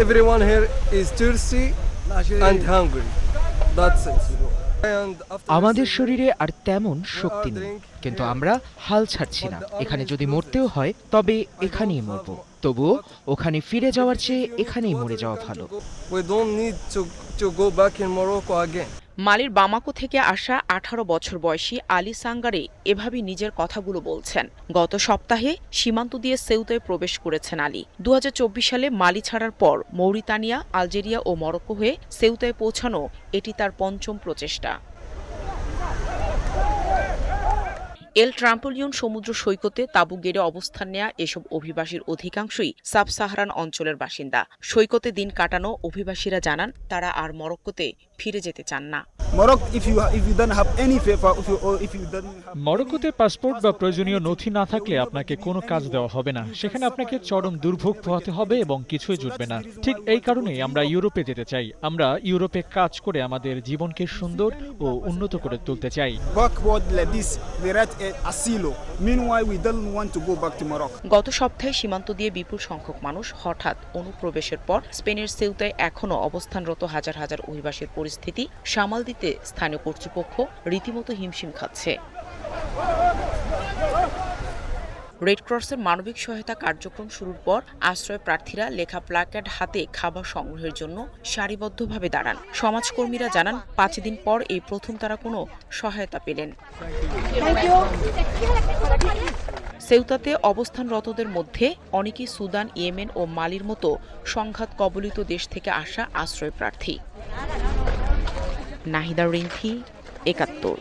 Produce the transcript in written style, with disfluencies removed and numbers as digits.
Everyone here is thirsty and hungry. That's it. And after আমাদের receiving, শরীরে আর তেমন শক্তি নেই, কিন্তু আমরা হাল ছাড়ছি না। এখানে যদি মরতেও হয় তবে এখানেই মরব। তবুও ওখানে ফিরে যাওয়ার চেয়ে এখানেই মরে যাওয়া ভালো। we don't need to go back in Morocco again. মালির বামাকো থেকে আসা ১৮ বছর বয়সী আলী সাঙ্গারে এভাবেই নিজের কথাগুলো বলছেন। গত সপ্তাহে সীমান্ত দিয়ে সেউতায় প্রবেশ করেছেন আলী। ২০২৪ সালে মালি ছাড়ার পর মৌরিতানিয়া, আলজেরিয়া ও মরক্কো হয়ে সেউতায় পৌঁছানো এটি তার পঞ্চম প্রচেষ্টা। এল ট্রাম্পোলিয়ন সমুদ্র সৈকতে তাঁবু গেড়ে অবস্থান নেয়া এসব অভিবাসীর অধিকাংশই সাব সাহারান অঞ্চলের বাসিন্দা। সৈকতে দিন কাটানো অভিবাসীরা জানান তারা আর মরক্কোতে ফিরে যেতে চান না। মরক্কোতে পাসপোর্ট বা প্রয়োজনীয় নথি না থাকলে আপনাকে কোনো কাজ দেওয়া হবে না। সেখানে আপনাকে চরম দুর্ভোগ পোহাতে হবে এবং কিছুই জুটবে না। ঠিক এই কারণেই আমরা ইউরোপে যেতে চাই। আমরা ইউরোপে কাজ করে আমাদের জীবনকে সুন্দর ও উন্নত করে তুলতে চাই। গত সপ্তাহে সীমান্ত দিয়ে বিপুল সংখ্যক মানুষ হঠাৎ অনুপ্রবেশের পর স্পেনের সেউতায় এখনও অবস্থানরত হাজার হাজার অভিবাসীর পরিস্থিতি সামাল দিতে স্থানীয় কর্তৃপক্ষ রীতিমতো হিমশিম খাচ্ছে। রেডক্রসের মানবিক সহায়তা কার্যক্রম শুরুর পর আশ্রয় প্রার্থীরা লেখা প্ল্যাকার্ড হাতে খাবার সংগ্রহের জন্য সারিবদ্ধভাবে দাঁড়ান। সমাজকর্মীরা জানান ৫ দিন পর এই প্রথম তারা কোনো সহায়তা পেলেন। সেউতাতে অবস্থানরতদের মধ্যে অনেকেই সুদান, ইয়েমেন ও মালির মতো সংঘাত কবলিত দেশ থেকে আসা আশ্রয় প্রার্থী। নাহিদা রিংথি, ৭১।